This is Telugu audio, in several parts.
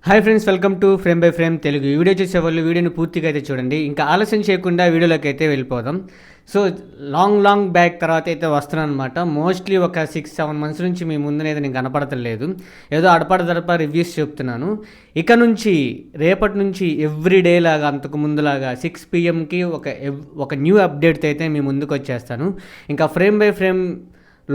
Hi friends, welcome to frame by frame Telugu. ఈ వీడియో చూసే వాళ్ళు వీడియోని పూర్తిగా అయితే చూడండి. ఇంకా ఆలస్యం చేయకుండా వీడియోలోకి అయితే వెళ్ళిపోదాం. సో లాంగ్ బ్యాక్ తర్వాత అయితే వస్తున్నాను అనమాట. మోస్ట్లీ ఒక 6-7 మంత్స్ నుంచి మీ ముందునైతే నేను కనపడతలేదు. ఏదో అడపడదడప రివ్యూస్ చెప్తున్నాను. ఇక నుంచి రేపటి నుంచి ఎవ్రీడే లాగా అంతకు ముందులాగా 6 PM ఒక న్యూ అప్డేట్ అయితే మీ ముందుకు వచ్చేస్తాను. ఇంకా ఫ్రేమ్ బై ఫ్రేమ్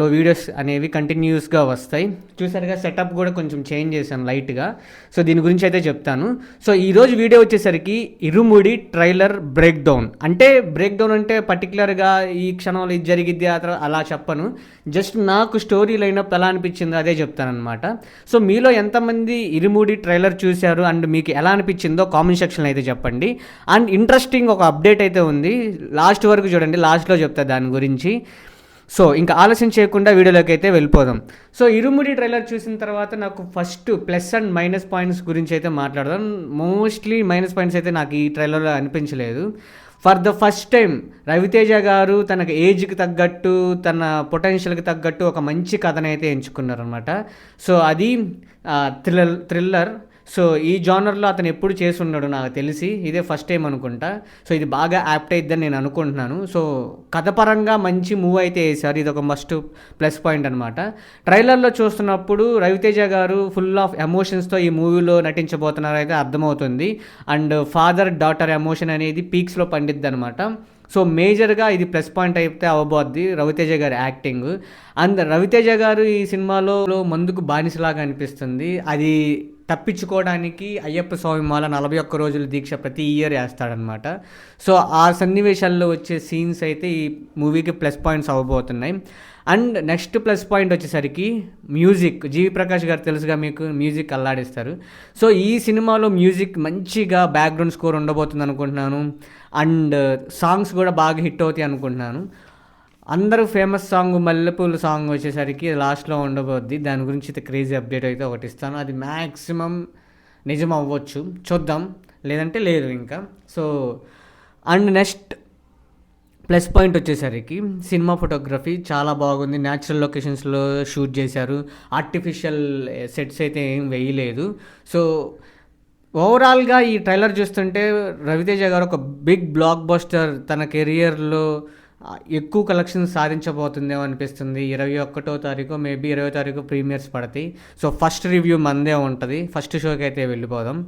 లో వీడియోస్ అనేవి కంటిన్యూస్గా వస్తాయి. చూసారుగా, సెటప్ కూడా కొంచెం చేంజ్ చేశాను లైట్గా. సో దీని గురించి అయితే చెప్తాను. సో ఈరోజు వీడియో వచ్చేసరికి ఇరుముడి ట్రైలర్ బ్రేక్ డౌన్ అంటే పర్టికులర్గా ఈ క్షణంలో ఇది జరిగిద్ది అలా చెప్పను. జస్ట్ నాకు స్టోరీ లైనప్ ఎలా అనిపించిందో అదే చెప్తానమాట. సో మీలో ఎంతమంది ఇరుముడి ట్రైలర్ చూశారు అండ్ మీకు ఎలా అనిపించిందో కామెంట్ సెక్షన్లో అయితే చెప్పండి. అండ్ ఇంట్రెస్టింగ్ ఒక అప్డేట్ అయితే ఉంది, లాస్ట్ వరకు చూడండి, లాస్ట్లో చెప్తా దాని గురించి. సో ఇంకా ఆలస్యం చేయకుండా వీడియోలోకి అయితే వెళ్ళిపోదాం. సో ఇరుముడి ట్రైలర్ చూసిన తర్వాత నాకు first plus and minus points గురించి అయితే మాట్లాడదాం. మోస్ట్లీ మైనస్ పాయింట్స్ అయితే నాకు ఈ ట్రైలర్లో అనిపించలేదు. For the first time Raviteja garu తనకు ఏజ్కి తగ్గట్టు, తన పొటెన్షియల్కి తగ్గట్టు ఒక మంచి కథనైతే ఎంచుకున్నారనమాట. సో అది థ్రిల్లర్. సో ఈ జానర్లో అతను ఎప్పుడు చేసి ఉన్నాడు నాకు తెలిసి ఇదే ఫస్ట్ టైం అనుకుంటా. సో ఇది బాగా యాప్ట్ అయిద్దని నేను అనుకుంటున్నాను. సో కథపరంగా మంచి మూవ్ అయితే వేశారు. ఇది ఒక మస్ట్ ప్లస్ పాయింట్ అనమాట. ట్రైలర్లో చూస్తున్నప్పుడు రవితేజ గారు ఫుల్ ఆఫ్ ఎమోషన్స్తో ఈ మూవీలో నటించబోతున్నారు అయితే అర్థమవుతుంది. అండ్ ఫాదర్ డాటర్ ఎమోషన్ అనేది పీక్స్లో పండిద్ది అనమాట. సో మేజర్గా ఇది ప్లస్ పాయింట్ అయితే అవ్వబోద్ది రవితేజ గారి యాక్టింగ్. అండ్ రవితేజ గారు ఈ సినిమాలో మందుకు బానిసలాగా అనిపిస్తుంది. అది తప్పించుకోవడానికి అయ్యప్ప స్వామి మాల 41 రోజుల దీక్ష ప్రతి ఇయర్ వేస్తాడనమాట. సో ఆ సన్నివేశాల్లో వచ్చే సీన్స్ అయితే ఈ మూవీకి ప్లస్ పాయింట్స్ అవ్వబోతున్నాయి. అండ్ నెక్స్ట్ ప్లస్ పాయింట్ వచ్చేసరికి మ్యూజిక్. జీవి ప్రకాష్ గారు తెలుసుగా మీకు, మ్యూజిక్ అల్లాడిస్తారు. సో ఈ సినిమాలో మ్యూజిక్ మంచిగా బ్యాక్గ్రౌండ్ స్కోర్ ఉండబోతుంది అనుకుంటున్నాను. అండ్ సాంగ్స్ కూడా బాగా హిట్ అవుతాయి అనుకుంటున్నాను. అందరూ ఫేమస్ సాంగ్ మల్లెపూల సాంగ్ వచ్చేసరికి లాస్ట్లో ఉండబోద్ది. దాని గురించి అయితే క్రేజీ అప్డేట్ అయితే ఒకటి ఇస్తాను. అది మ్యాక్సిమం నిజం అవ్వచ్చు, చూద్దాం, లేదంటే లేదు ఇంకా. So and next plus point వచ్చేసరికి సినిమా ఫోటోగ్రఫీ చాలా బాగుంది. న్యాచురల్ లొకేషన్స్లో షూట్ చేశారు. ఆర్టిఫిషియల్ సెట్స్ అయితే ఏం వేయలేదు. సో ఓవరాల్గా ఈ ట్రైలర్ చూస్తుంటే రవితేజ గారు ఒక బిగ్ బ్లాక్ బస్టర్ తన కెరియర్లో ఎక్కువ కలెక్షన్స్ సాధించబోతుందేమో అనిపిస్తుంది. 21వ తారీఖు మేబీ 20వ తారీఖు ప్రీమియర్స్ పడతాయి. సో ఫస్ట్ రివ్యూ మందే ఉంటుంది. ఫస్ట్ షోకి అయితే వెళ్ళిపోదాం.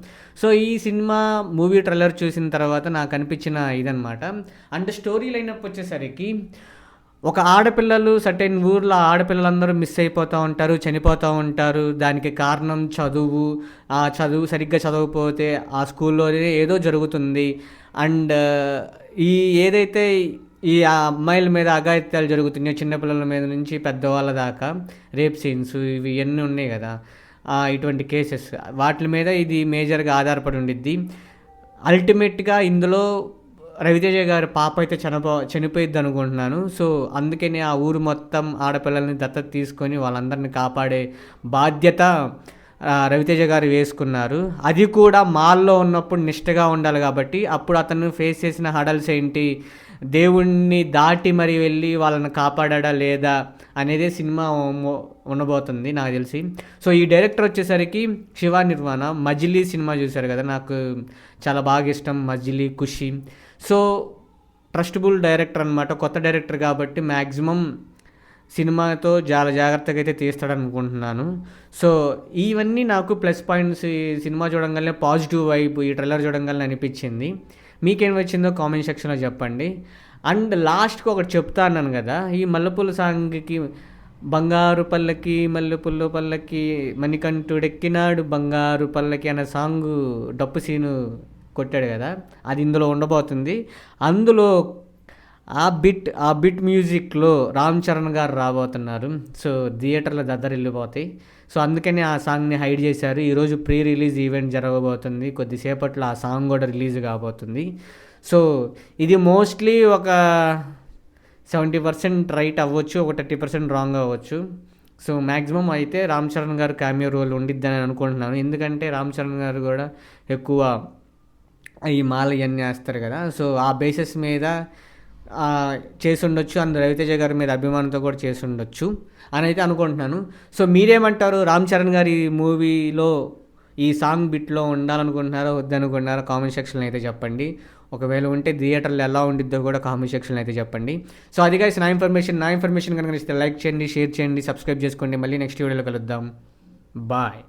సో ఈ సినిమా మూవీ ట్రైలర్ చూసిన తర్వాత నాకు అనిపించిన ఇదనమాట. అంటే స్టోరీ లైనప్ వచ్చేసరికి ఒక ఆడపిల్లలు సర్టెన్ ఊర్లో ఆడపిల్లలందరూ మిస్ అయిపోతూ ఉంటారు, చనిపోతూ ఉంటారు. దానికి కారణం చదువు. ఆ చదువు సరిగ్గా చదవకపోతే ఆ స్కూల్లోనే ఏదో జరుగుతుంది. అండ్ ఏదైతే ఈ అమ్మాయిల మీద అఘాయిత్యాలు జరుగుతున్నాయో, చిన్నపిల్లల మీద నుంచి పెద్దవాళ్ళ దాకా రేప్ సీన్స్ ఇవి ఎన్ని ఉన్నాయి కదా, ఇటువంటి కేసెస్ వాటి మీద ఇది మేజర్గా ఆధారపడి ఉండిద్ది. అల్టిమేట్గా ఇందులో రవితేజ గారి పాప అయితే చనిపోయిద్ది అనుకుంటున్నాను. సో అందుకని ఆ ఊరు మొత్తం ఆడపిల్లల్ని దత్తత తీసుకొని వాళ్ళందరినీ కాపాడే బాధ్యత రవితేజ గారు వేసుకున్నారు. అది కూడా మాల్లో ఉన్నప్పుడు నిష్టగా ఉండాలి కాబట్టి. అప్పుడు అతను ఫేస్ చేసిన హడల్స్ ఏంటి, దేవుణ్ణి దాటి మరి వెళ్ళి వాళ్ళని కాపాడా లేదా అనేది సినిమా ఉండబోతుంది నాకు తెలిసి. సో ఈ డైరెక్టర్ వచ్చేసరికి శివ నిర్వాణ. మజిలీ సినిమా చూశారు కదా, నాకు చాలా బాగా ఇష్టం మజిలీ, ఖుషి. సో ట్రస్టబుల్ డైరెక్టర్ అనమాట. కొత్త డైరెక్టర్ కాబట్టి మ్యాక్సిమం సినిమాతో చాలా జాగ్రత్తగా అయితే తీస్తాడు అనుకుంటున్నాను. సో ఇవన్నీ నాకు ప్లస్ పాయింట్స్. ఈ సినిమా చూడంగానే పాజిటివ్ వైబ్ ఈ ట్రైలర్ చూడంగానే అనిపించింది. మీకేం వచ్చిందో కామెంట్ సెక్షన్లో చెప్పండి. అండ్ లాస్ట్కి ఒకటి చెప్తా అన్నాను కదా, ఈ మల్లెపూల సాంగ్కి బంగారు పల్లకి మల్లెపూల పల్లకి మణికంఠుడెక్కినాడు బంగారు పల్లకి అనే సాంగ్ డప్పు సీను కొట్టాడు కదా, అది ఇందులో ఉండబోతుంది. అందులో ఆ బిట్ మ్యూజిక్లో రామ్ చరణ్ గారు రాబోతున్నారు. సో థియేటర్లో వెళ్ళిపోతాయి. సో అందుకని ఆ సాంగ్ని హైడ్ చేశారు. ఈరోజు ప్రీ రిలీజ్ ఈవెంట్ జరగబోతుంది. కొద్దిసేపట్లో ఆ సాంగ్ కూడా రిలీజ్ కాబోతుంది. సో ఇది మోస్ట్లీ ఒక 70% రైట్ అవ్వచ్చు, ఒక 30% రాంగ్ అవ్వచ్చు. సో మ్యాక్సిమం అయితే రామ్ చరణ్ గారు క్యామియో రోల్ ఉండిద్దని అనుకుంటున్నాను. ఎందుకంటే రామ్ చరణ్ గారు కూడా ఎక్కువ ఈ మాల ఇవన్నీ వేస్తారు కదా. సో ఆ బేసిస్ మీద చేసి ఉండొచ్చు. అండ్ రవితేజ గారి మీద అభిమానంతో కూడా చేసి ఉండొచ్చు అని అయితే అనుకుంటున్నాను. సో మీరేమంటారు, రామ్ చరణ్ గారి మూవీలో ఈ సాంగ్ బిట్లో ఉండాలనుకుంటున్నారో వద్దనుకుంటున్నారో కామెంట్ సెక్షన్లో అయితే చెప్పండి. ఒకవేళ ఉంటే థియేటర్లో ఎలా ఉండిద్దో కూడా కామెంట్ సెక్షన్లో అయితే చెప్పండి. సో అది గైస్ నా ఇన్ఫర్మేషన్ కనుక నచ్చితే లైక్ చేయండి, షేర్ చేయండి, సబ్స్క్రైబ్ చేసుకోండి. మళ్ళీ నెక్స్ట్ వీడియోలో కలుద్దాం. బాయ్.